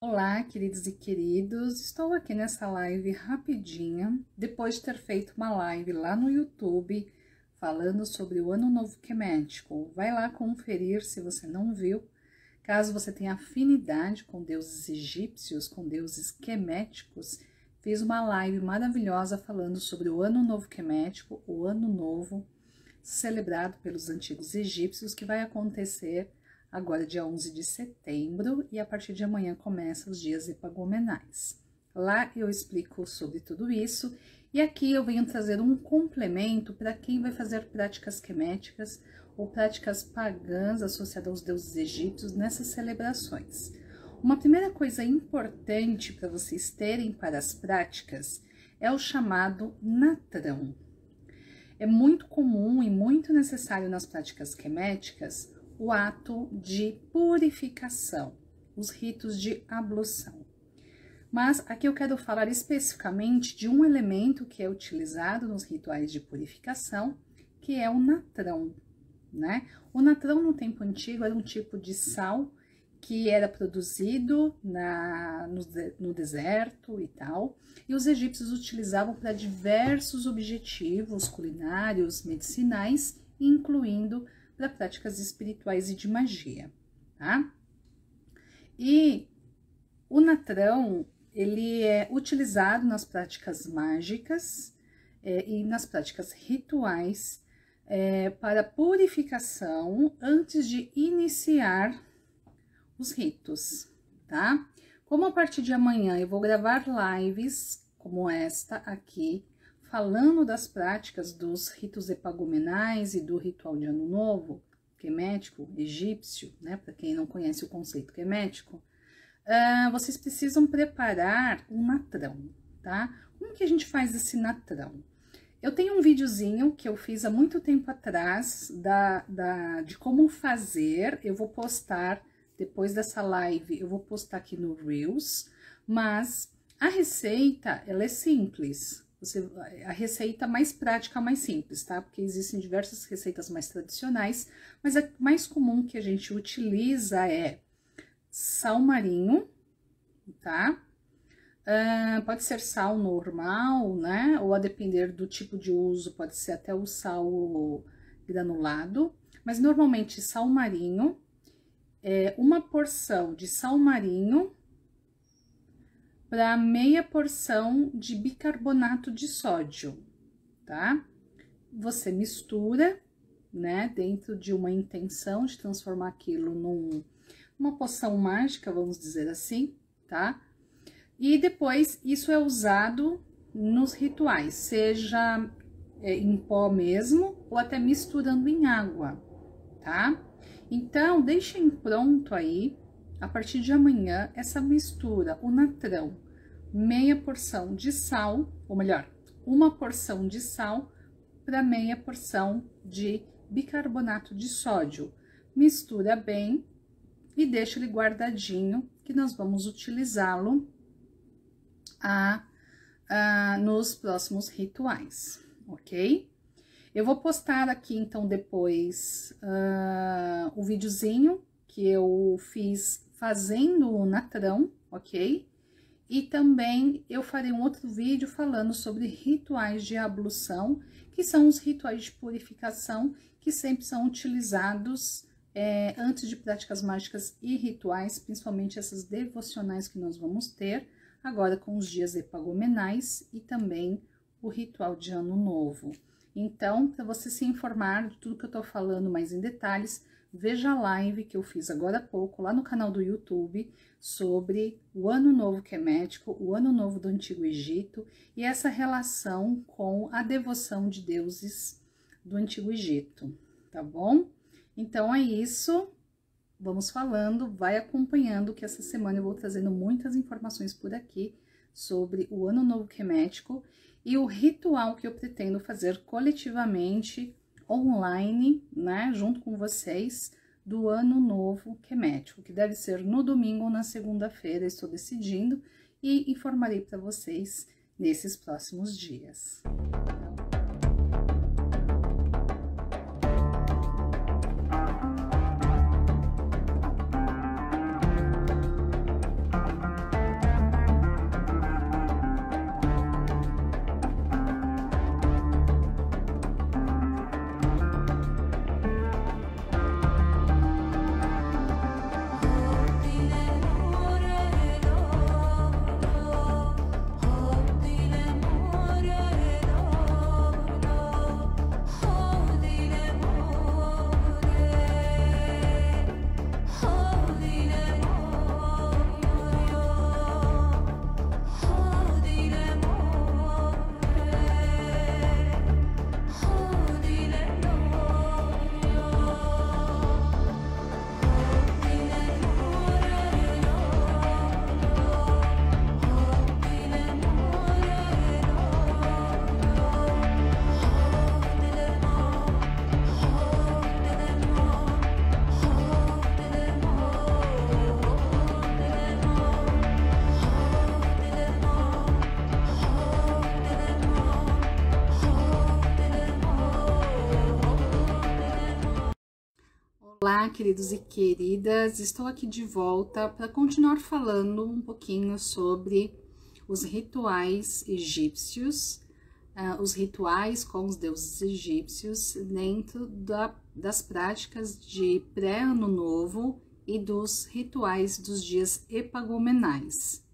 Olá, queridos e queridos, estou aqui nessa live rapidinha, depois de ter feito uma live lá no YouTube, falando sobre o Ano Novo Quemético. Vai lá conferir se você não viu, caso você tenha afinidade com deuses egípcios, com deuses queméticos. Fiz uma live maravilhosa falando sobre o Ano Novo Quemético, o Ano Novo celebrado pelos antigos egípcios, que vai acontecer agora dia 11 de setembro, e a partir de amanhã começam os dias epagomenais. Lá eu explico sobre tudo isso, e aqui eu venho trazer um complemento para quem vai fazer práticas queméticas ou práticas pagãs associadas aos deuses egípcios nessas celebrações. Uma primeira coisa importante para vocês terem para as práticas é o chamado natrão. É muito comum e muito necessário nas práticas queméticas o ato de purificação, os ritos de ablução. Mas aqui eu quero falar especificamente de um elemento que é utilizado nos rituais de purificação, que é o natrão, né? O natrão no tempo antigo era um tipo de sal que era produzido no deserto e tal, e os egípcios utilizavam para diversos objetivos culinários, medicinais, incluindo para práticas espirituais e de magia, tá? E o natrão, ele é utilizado nas práticas mágicas e nas práticas rituais para purificação antes de iniciar os ritos, tá? Como a partir de amanhã eu vou gravar lives como esta aqui, falando das práticas dos ritos epagomenais e do ritual de Ano Novo, quemético, egípcio, né? Para quem não conhece o conceito quemético, vocês precisam preparar um natrão, tá? Como que a gente faz esse natrão? Eu tenho um videozinho que eu fiz há muito tempo atrás de como fazer, eu vou postar depois dessa live, eu vou postar aqui no Reels, mas a receita, ela é simples. A receita mais prática, mais simples, tá? Porque existem diversas receitas mais tradicionais, mas a mais comum que a gente utiliza é sal marinho, tá? Pode ser sal normal, né? Ou a depender do tipo de uso, pode ser até o sal granulado, mas normalmente sal marinho, uma porção de sal marinho para meia porção de bicarbonato de sódio, tá? Você mistura, né, dentro de uma intenção de transformar aquilo numa poção mágica, vamos dizer assim, tá? E depois isso é usado nos rituais, seja em pó mesmo ou até misturando em água, tá? Então, deixem pronto aí, a partir de amanhã, essa mistura, o natrão, meia porção de sal, ou melhor, uma porção de sal para meia porção de bicarbonato de sódio. Mistura bem e deixa ele guardadinho, que nós vamos utilizá-lo nos próximos rituais, ok? Eu vou postar aqui, então, depois o videozinho que eu fiz fazendo o natrão, ok? E também eu farei um outro vídeo falando sobre rituais de ablução, que são os rituais de purificação que sempre são utilizados antes de práticas mágicas e rituais, principalmente essas devocionais que nós vamos ter agora com os dias epagomenais e também o ritual de Ano Novo. Então, para você se informar de tudo que eu tô falando mais em detalhes, veja a live que eu fiz agora há pouco lá no canal do YouTube sobre o Ano Novo Quemético, o Ano Novo do Antigo Egito e essa relação com a devoção de deuses do Antigo Egito, tá bom? Então é isso, vamos falando, vai acompanhando que essa semana eu vou trazendo muitas informações por aqui sobre o Ano Novo Quemético e o ritual que eu pretendo fazer coletivamente, online, né, junto com vocês, do Ano Novo Quemético, que deve ser no domingo ou na segunda-feira, estou decidindo, e informarei para vocês nesses próximos dias. queridos e queridas, estou aqui de volta para continuar falando um pouquinho sobre os rituais egípcios, os rituais com os deuses egípcios dentro das práticas de pré-ano novo e dos rituais dos dias epagomenais.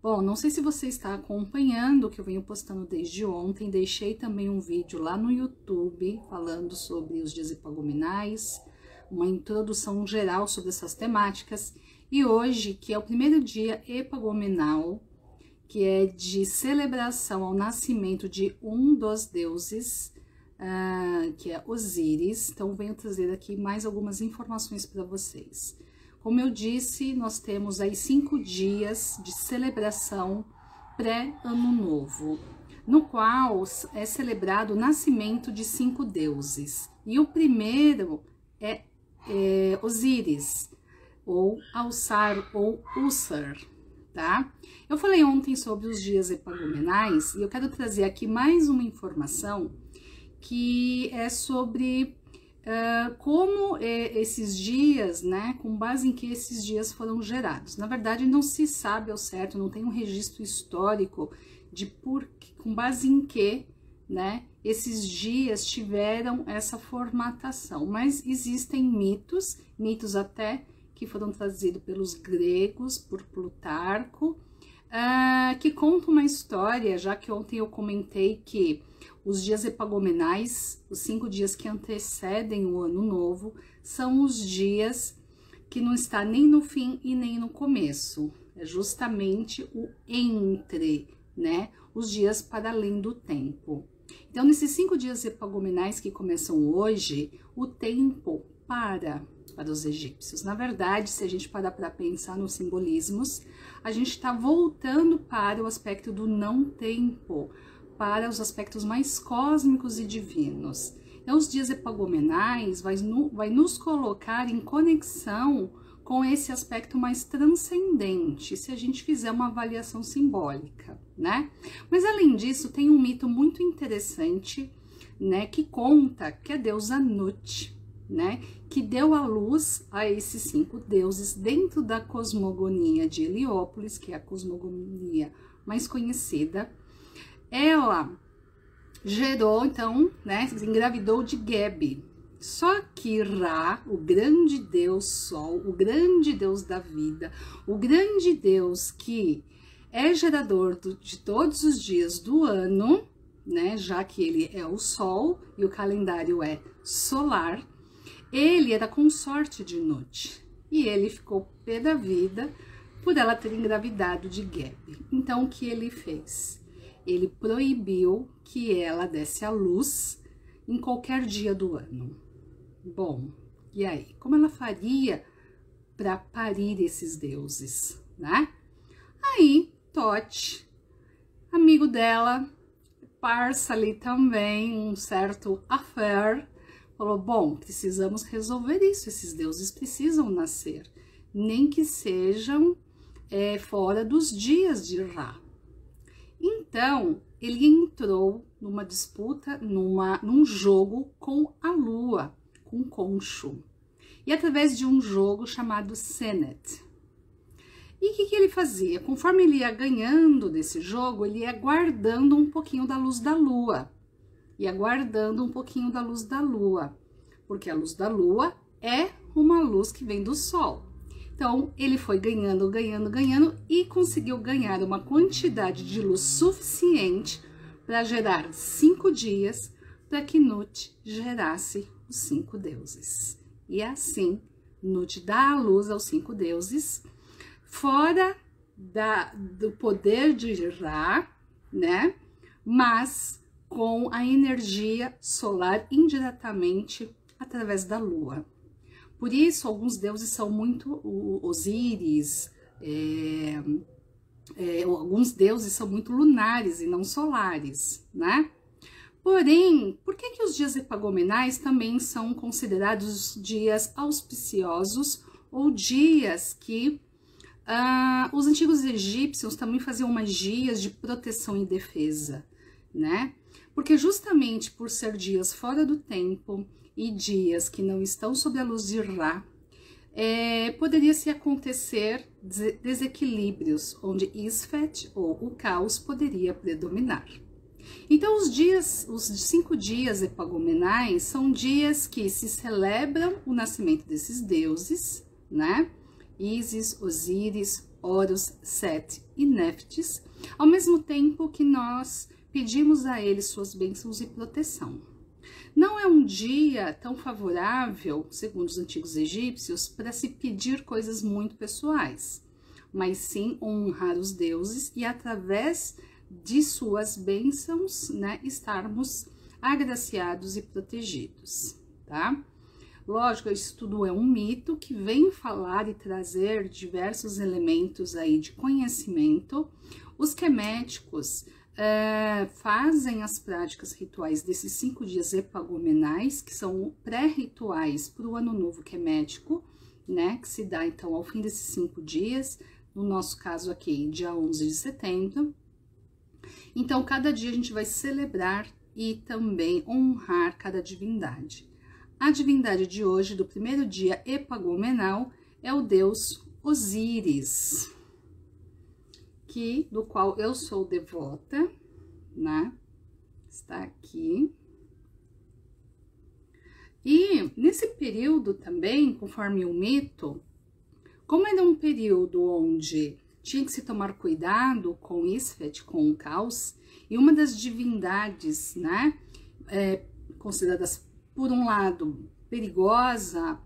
Bom, não sei se você está acompanhando o que eu venho postando desde ontem, deixei também um vídeo lá no YouTube falando sobre os dias epagomenais, uma introdução geral sobre essas temáticas, e hoje, que é o primeiro dia epagomenal, que é de celebração ao nascimento de um dos deuses, que é Osíris, então venho trazer aqui mais algumas informações para vocês. Como eu disse, nós temos aí 5 dias de celebração pré-ano novo, no qual é celebrado o nascimento de 5 deuses. E o primeiro é Osíris, ou Alçar, ou Ussar, tá? Eu falei ontem sobre os dias epagomenais e eu quero trazer aqui mais uma informação que é sobre como esses dias, né, com base em que esses dias foram gerados. Na verdade, não se sabe ao certo, não tem um registro histórico de com base em que, né, esses dias tiveram essa formatação, mas existem mitos até que foram trazidos pelos gregos, por Plutarco, que contam uma história, já que ontem eu comentei que os dias epagomenais, os 5 dias que antecedem o ano novo, são os dias que não está nem no fim e nem no começo, é justamente o entre, né, os dias para além do tempo. Então, nesses 5 dias epagomenais que começam hoje, o tempo para os egípcios. Na verdade, se a gente parar para pensar nos simbolismos, a gente está voltando para o aspecto do não tempo, para os aspectos mais cósmicos e divinos. Então, os dias epagomenais vai nos colocar em conexão com esse aspecto mais transcendente, se a gente fizer uma avaliação simbólica, né? Mas, além disso, tem um mito muito interessante, né, que conta que a deusa Nut, né, que deu à luz a esses 5 deuses dentro da cosmogonia de Heliópolis, que é a cosmogonia mais conhecida. Ela gerou, então, né, engravidou de Geb. Só que Ra, o grande deus Sol, o grande deus da vida, o grande deus que é gerador de todos os dias do ano, né, já que ele é o Sol e o calendário é solar, ele era consorte de Nut e ele ficou pé da vida por ela ter engravidado de Geb. Então, o que ele fez? Ele proibiu que ela desse à luz em qualquer dia do ano. Bom, e aí? Como ela faria para parir esses deuses, né? Aí, Thoth, amigo dela, parça ali também, um certo affair, falou, bom, precisamos resolver isso, esses deuses precisam nascer, nem que sejam fora dos dias de Ra. Então, ele entrou numa disputa, num jogo com a lua, com Khonshu, e através de um jogo chamado Senet. E o que ele fazia? Conforme ele ia ganhando desse jogo, ele ia guardando um pouquinho da luz da lua, ia guardando um pouquinho da luz da lua, porque a luz da lua é uma luz que vem do sol. Então, ele foi ganhando e conseguiu ganhar uma quantidade de luz suficiente para gerar 5 dias para que Nut gerasse os 5 deuses. E assim, Nut dá a luz aos 5 deuses, fora do poder de Ra, né? Mas com a energia solar indiretamente através da lua. Por isso, alguns deuses são muito Osíris, alguns deuses são muito lunares e não solares, né? Porém, por que os dias epagomenais também são considerados dias auspiciosos ou dias que os antigos egípcios também faziam magias de proteção e defesa, né? Porque justamente por ser dias fora do tempo e dias que não estão sob a luz de Ra, poderia se acontecer desequilíbrios, onde Isfet, ou o caos, poderia predominar. Então, os 5 dias epagomenais são dias que se celebram o nascimento desses deuses, né? Ísis, Osíris, Horus, Set e Néftis, ao mesmo tempo que nós pedimos a eles suas bênçãos e proteção. Não é um dia tão favorável, segundo os antigos egípcios, para se pedir coisas muito pessoais, mas sim honrar os deuses e através de suas bênçãos, né, estarmos agraciados e protegidos, tá? Lógico, isso tudo é um mito que vem falar e trazer diversos elementos aí de conhecimento. Os queméticos fazem as práticas rituais desses 5 dias epagomenais, que são pré-rituais para o Ano Novo Quemético, né, que se dá então ao fim desses 5 dias, no nosso caso aqui, dia 11 de setembro. Então, cada dia a gente vai celebrar e também honrar cada divindade. A divindade de hoje, do primeiro dia epagomenal, é o deus Osíris, do qual eu sou devota, né? Está aqui. E nesse período também, conforme o mito, como era um período onde tinha que se tomar cuidado com Isfet, com o caos, e uma das divindades, né, consideradas, por um lado, perigosa,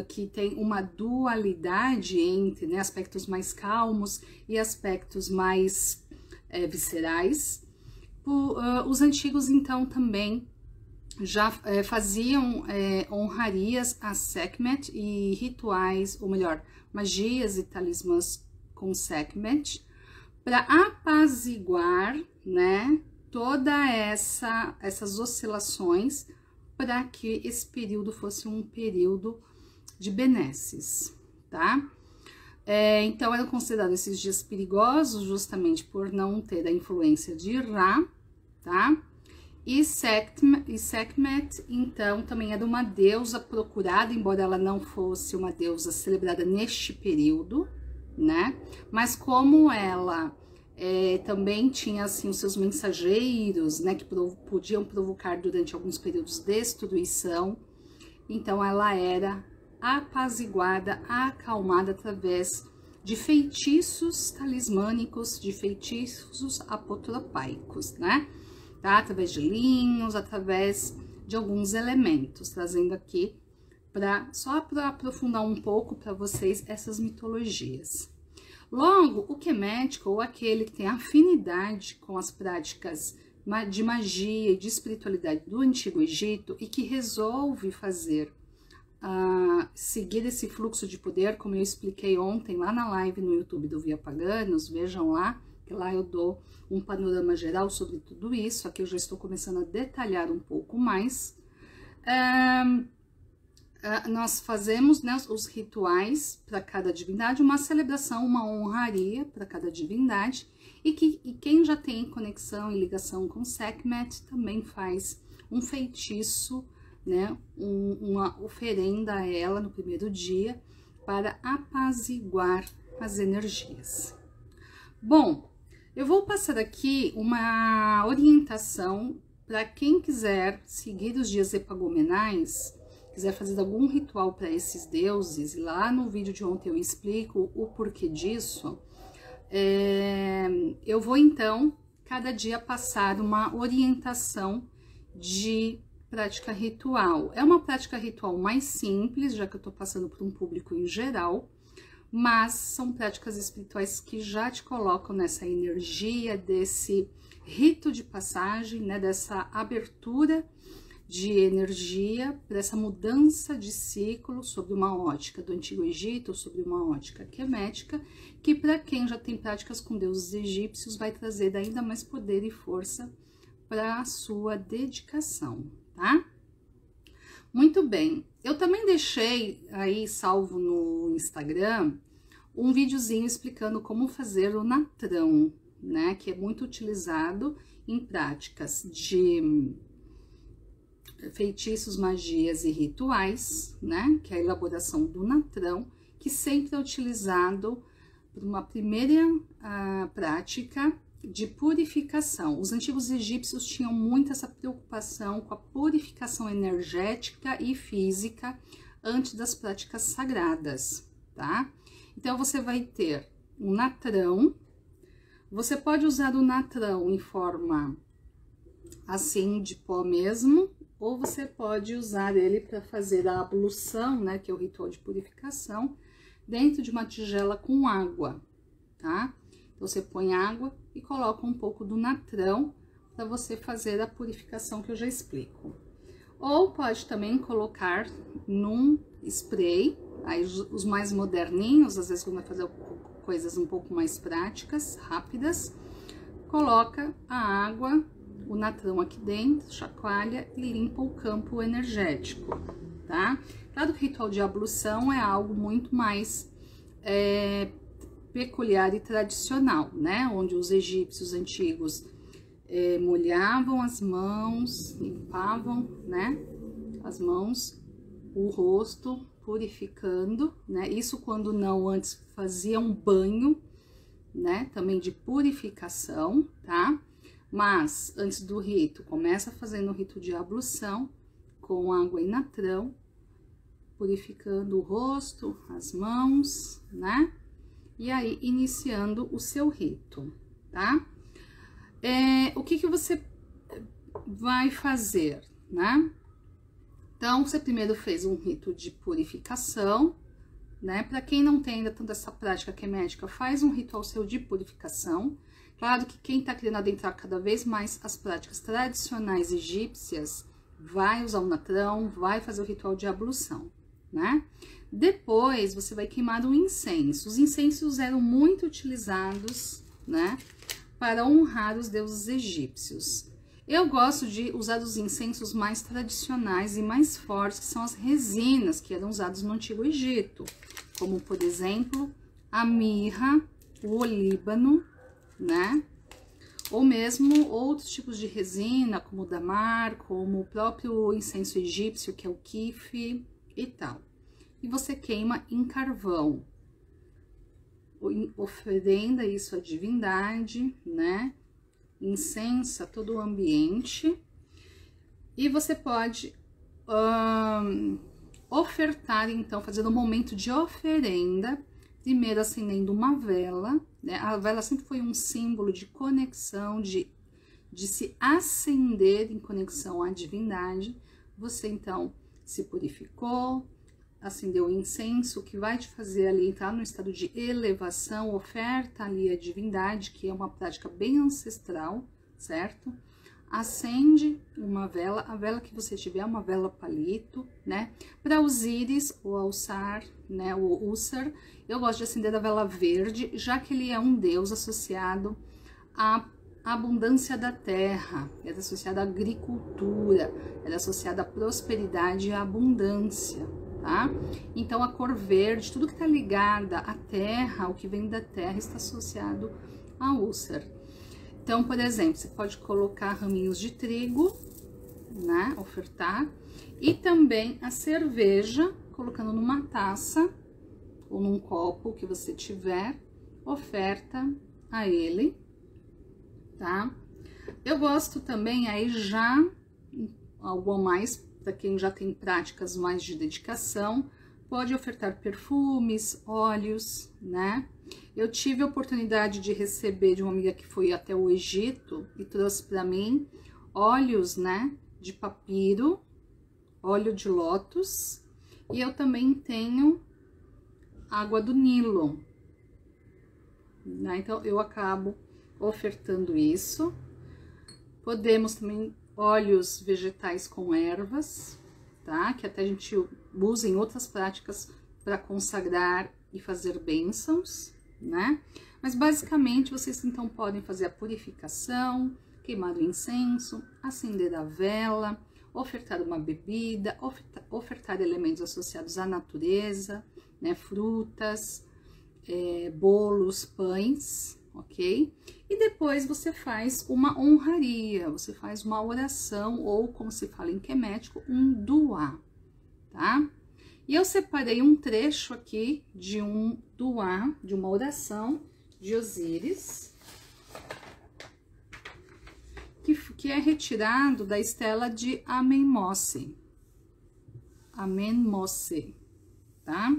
que tem uma dualidade entre, né, aspectos mais calmos e aspectos mais viscerais, os antigos, então, também já faziam honrarias a Sekhmet e rituais, ou melhor, magias e talismãs com Sekhmet, para apaziguar, né, toda essas oscilações, para que esse período fosse um período de benesses, tá? Então, eram considerados esses dias perigosos justamente por não ter a influência de Ra, tá? E Sekhmet, então, também era uma deusa procurada, embora ela não fosse uma deusa celebrada neste período, né? Mas como ela também tinha, assim, os seus mensageiros, né, que podiam provocar durante alguns períodos destruição, então ela era apaziguada, acalmada através de feitiços talismânicos, de feitiços apotropaicos, né? Tá? Através de linhos, através de alguns elementos, trazendo aqui só para aprofundar um pouco para vocês essas mitologias. Logo, o quemético, ou aquele que tem afinidade com as práticas de magia e de espiritualidade do Antigo Egito e que resolve seguir esse fluxo de poder, como eu expliquei ontem lá na live no YouTube do Via Paganos, vejam lá, que lá eu dou um panorama geral sobre tudo isso. Aqui eu já estou começando a detalhar um pouco mais. Nós fazemos, né, os rituais para cada divindade, uma celebração, uma honraria para cada divindade, e quem já tem conexão e ligação com Sekhmet também faz um feitiço, né, uma oferenda a ela no primeiro dia para apaziguar as energias. Bom, eu vou passar aqui uma orientação para quem quiser seguir os dias epagomenais, quiser fazer algum ritual para esses deuses, e lá no vídeo de ontem eu explico o porquê disso. Eu vou então cada dia passar uma orientação de prática ritual. É uma prática ritual mais simples, já que eu tô passando para um público em geral, mas são práticas espirituais que já te colocam nessa energia desse rito de passagem, né, dessa abertura de energia, para essa mudança de ciclo sobre uma ótica do Antigo Egito, sobre uma ótica quemética, que para quem já tem práticas com deuses egípcios vai trazer ainda mais poder e força para a sua dedicação, tá? Muito bem, eu também deixei aí salvo no Instagram um videozinho explicando como fazer o natrão, né, que é muito utilizado em práticas de feitiços, magias e rituais, né? Que é a elaboração do natrão, que sempre é utilizado por uma primeira prática de purificação. Os antigos egípcios tinham muito essa preocupação com a purificação energética e física antes das práticas sagradas, tá? Então, você vai ter um natrão. Você pode usar o natrão em forma assim, de pó mesmo, ou você pode usar ele para fazer a ablução, né, que é o ritual de purificação, dentro de uma tigela com água, tá? Então, você põe água e coloca um pouco do natrão para você fazer a purificação que eu já explico. Ou pode também colocar num spray, aí os mais moderninhos, às vezes quando vai fazer coisas um pouco mais práticas, rápidas, coloca a água, o natrão aqui dentro, chacoalha e limpa o campo energético, tá? Claro que o ritual de ablução é algo muito mais peculiar e tradicional, né? Onde os egípcios antigos molhavam as mãos, limpavam, né? As mãos, o rosto, purificando, né? Isso quando não antes faziam um banho, né? Também de purificação, tá? Mas antes do rito, começa fazendo o rito de ablução com água e natrão, purificando o rosto, as mãos, né? E aí, iniciando o seu rito, tá? O que que você vai fazer, né? Então, você primeiro fez um rito de purificação, né? Para quem não tem ainda tanta essa prática quemética, faz um ritual seu de purificação. Claro que quem tá querendo adentrar cada vez mais as práticas tradicionais egípcias, vai usar o natrão, vai fazer o ritual de ablução, né? Depois, você vai queimar um incenso. Os incensos eram muito utilizados, né, para honrar os deuses egípcios. Eu gosto de usar os incensos mais tradicionais e mais fortes, que são as resinas que eram usadas no Antigo Egito, como, por exemplo, a mirra, o olíbano, né? Ou mesmo outros tipos de resina, como o damar, como o próprio incenso egípcio, que é o quife e tal. E você queima em carvão, oferenda isso à divindade, né? Incensa todo o ambiente. E você pode ofertar, então, fazendo um momento de oferenda, primeiro acendendo uma vela, né? A vela sempre foi um símbolo de conexão, de se acender em conexão à divindade. Você, então, se purificou, acendeu o incenso, que vai te fazer ali entrar no estado de elevação, oferta ali a divindade, que é uma prática bem ancestral, certo? Acende uma vela, a vela que você tiver, uma vela palito, né? Para Osíris, o Alçar, né? O Ussar, eu gosto de acender a vela verde, já que ele é um deus associado à abundância da terra, é associado à agricultura, é associado à prosperidade e à abundância, tá? Então, a cor verde, tudo que tá ligada à terra, o que vem da terra, está associado a Ussar. Então, por exemplo, você pode colocar raminhos de trigo, né? Ofertar. E também a cerveja, colocando numa taça ou num copo que você tiver, oferta a ele, tá? Eu gosto também, aí já algo a mais, para quem já tem práticas mais de dedicação, pode ofertar perfumes, óleos, né? Eu tive a oportunidade de receber de uma amiga que foi até o Egito e trouxe para mim óleos, né, de papiro, óleo de lótus, e eu também tenho água do Nilo, né? Então, eu acabo ofertando isso. Podemos também óleos vegetais com ervas, tá? Que até a gente usa em outras práticas para consagrar e fazer bênçãos, né? Mas basicamente vocês então podem fazer a purificação, queimar o incenso, acender a vela, ofertar uma bebida, ofertar elementos associados à natureza, né? Frutas, bolos, pães, ok? E depois você faz uma honraria, você faz uma oração, ou como se fala em quemético, um duá, tá? E eu separei um trecho aqui de um duá, de uma oração de Osíris, que é retirado da estela de Amenmose. Amenmose, tá?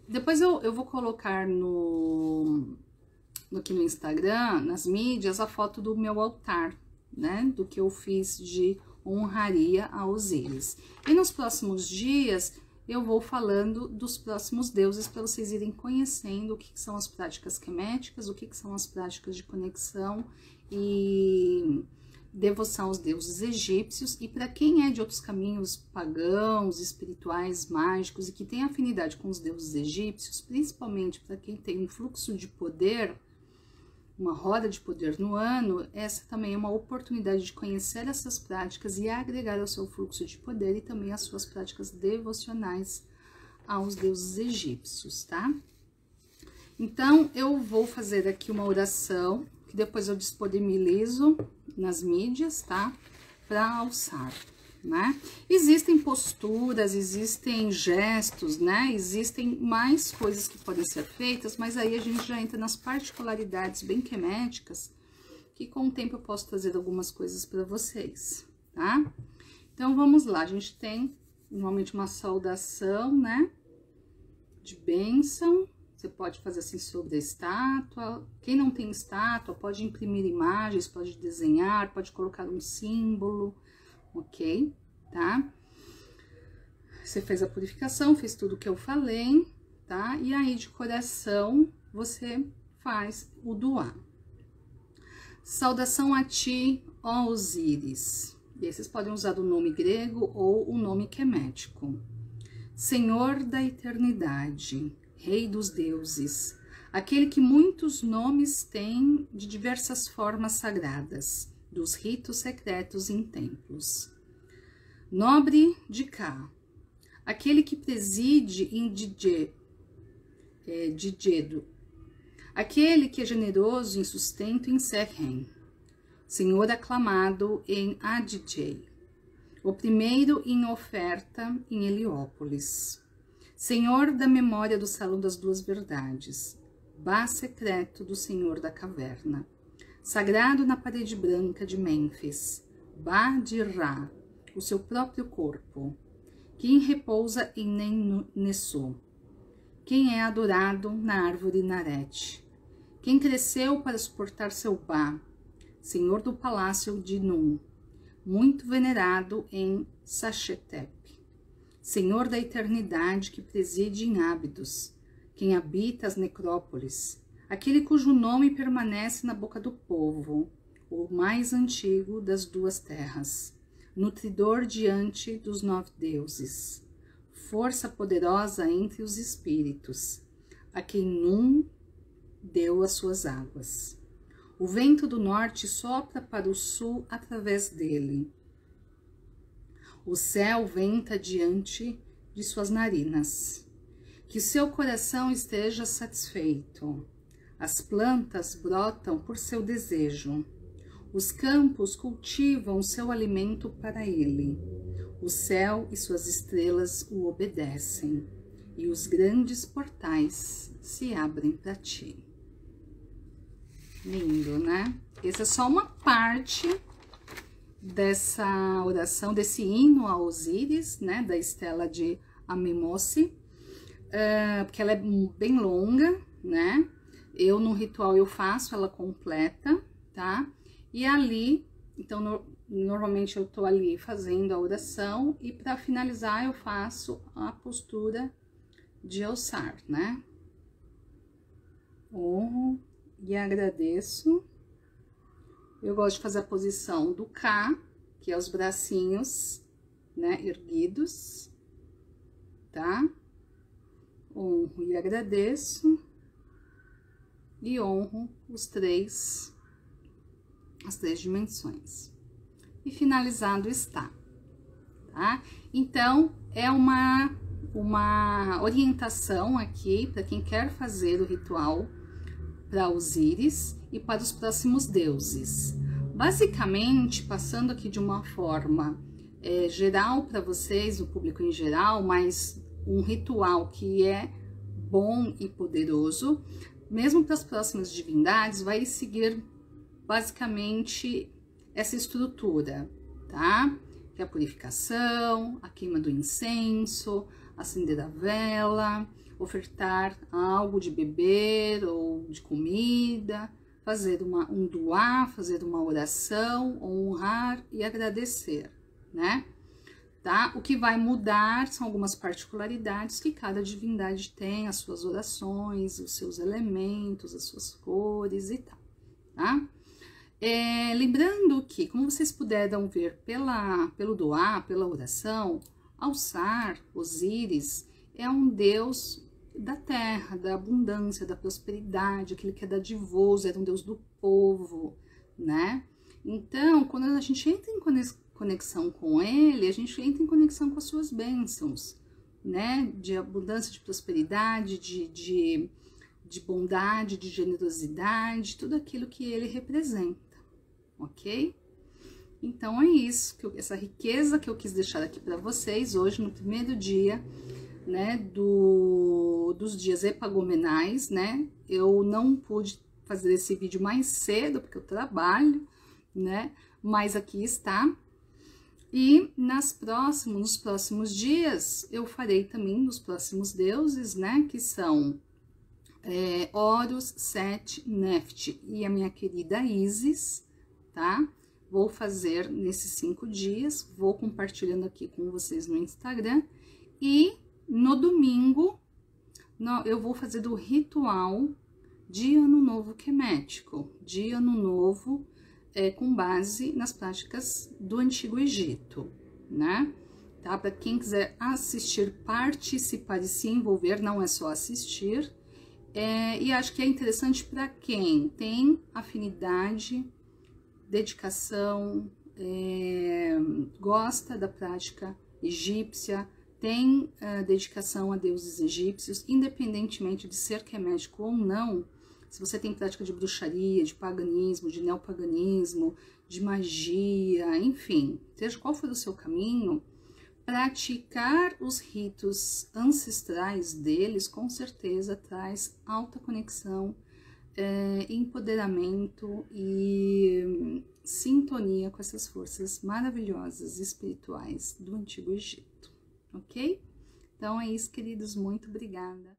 Depois eu vou colocar aqui no Instagram, nas mídias, a foto do meu altar, né? Do que eu fiz de honraria a Osíris. E nos próximos dias eu vou falando dos próximos deuses para vocês irem conhecendo o que são as práticas queméticas, o que são as práticas de conexão e devoção aos deuses egípcios. E para quem é de outros caminhos pagãos, espirituais, mágicos e que tem afinidade com os deuses egípcios, principalmente para quem tem um fluxo de poder, uma roda de poder no ano, essa também é uma oportunidade de conhecer essas práticas e agregar ao seu fluxo de poder e também às suas práticas devocionais aos deuses egípcios, tá? Então, eu vou fazer aqui uma oração, que depois eu disponibilizo nas mídias, tá? Para alçar, né? Existem posturas, existem gestos, né? Existem mais coisas que podem ser feitas, mas aí a gente já entra nas particularidades bem queméticas, que com o tempo eu posso trazer algumas coisas para vocês, tá? Então, vamos lá. A gente tem, normalmente, uma saudação, né? De bênção. Você pode fazer assim sobre a estátua. Quem não tem estátua, pode imprimir imagens, pode desenhar, pode colocar um símbolo, ok? Tá? Você fez a purificação, fez tudo que eu falei, tá? E aí, de coração, você faz o duá. Saudação a ti, ó Osíris. E aí, vocês podem usar o nome grego ou o nome quemético. Senhor da eternidade, Rei dos deuses, aquele que muitos nomes tem de diversas formas sagradas, dos ritos secretos em templos. Nobre de Cá, aquele que preside em Djedo, aquele que é generoso em sustento em Serhem, Senhor aclamado em Adjei, o primeiro em oferta em Heliópolis. Senhor da memória do Salão das Duas Verdades, Bá secreto do Senhor da Caverna, sagrado na parede branca de Mênfis, Bá de Ra, o seu próprio corpo, quem repousa em Nen-Nesu, quem é adorado na árvore Naret, quem cresceu para suportar seu Bá, Senhor do palácio de Num, muito venerado em Sachetep, Senhor da eternidade que preside em Ábidos, quem habita as necrópolis, aquele cujo nome permanece na boca do povo, o mais antigo das duas terras, nutridor diante dos 9 deuses, força poderosa entre os espíritos, a quem Num deu as suas águas. O vento do norte sopra para o sul através dele. O céu venta diante de suas narinas. Que seu coração esteja satisfeito. As plantas brotam por seu desejo. Os campos cultivam seu alimento para ele. O céu e suas estrelas o obedecem. E os grandes portais se abrem para ti. Lindo, né? Essa é só uma parte dessa oração, desse hino a Osíris, né, da estela de Amenmose, porque ela é bem longa, né? Eu no ritual eu faço ela completa, tá? E ali, então normalmente eu tô ali fazendo a oração e para finalizar eu faço a postura de alçar, né? Honro e agradeço. Eu gosto de fazer a posição do K, que é os bracinhos, né, erguidos, tá? Honro e agradeço. E honro as três dimensões. E finalizado está, tá? Então, é uma orientação aqui para quem quer fazer o ritual para Osíris. e para os próximos deuses. Basicamente, passando aqui de uma forma geral para vocês, o público em geral, mas um ritual que é bom e poderoso, mesmo para as próximas divindades, vai seguir basicamente essa estrutura, tá? Que é a purificação, a queima do incenso, acender a vela, ofertar algo de beber ou de comida, fazer um duá, fazer uma oração, honrar e agradecer, né? Tá? O que vai mudar são algumas particularidades que cada divindade tem, as suas orações, os seus elementos, as suas cores e tal, tá? Lembrando que, como vocês puderam ver pelo duá, pela oração, Alçar, Osíris, é um deus da terra, da abundância, da prosperidade, aquele que é dadivoso, era um deus do povo, né? Então, quando a gente entra em conexão com ele, a gente entra em conexão com as suas bênçãos, né? De abundância, de prosperidade, de bondade, de generosidade, tudo aquilo que ele representa, ok? Então é isso, essa riqueza que eu quis deixar aqui para vocês hoje, no primeiro dia, né, dos dias epagomenais, né? Eu não pude fazer esse vídeo mais cedo, porque eu trabalho, né? Mas aqui está. E nos próximos dias, eu farei também dos próximos deuses, né? Que são Horus, Set, Neft e a minha querida Isis, tá? Vou fazer nesses 5 dias, vou compartilhando aqui com vocês no Instagram. E no domingo, eu vou fazer do ritual de Ano Novo Quemético, de Ano Novo com base nas práticas do Antigo Egito, né? Tá? Para quem quiser assistir, participar e se envolver, não é só assistir. E acho que é interessante para quem tem afinidade, dedicação, gosta da prática egípcia, tem dedicação a deuses egípcios, independentemente de ser quemético ou não. Se você tem prática de bruxaria, de paganismo, de neopaganismo, de magia, enfim, seja qual for o seu caminho, praticar os ritos ancestrais deles, com certeza, traz alta conexão, empoderamento e sintonia com essas forças maravilhosas espirituais do Antigo Egito, ok? Então é isso, queridos, muito obrigada.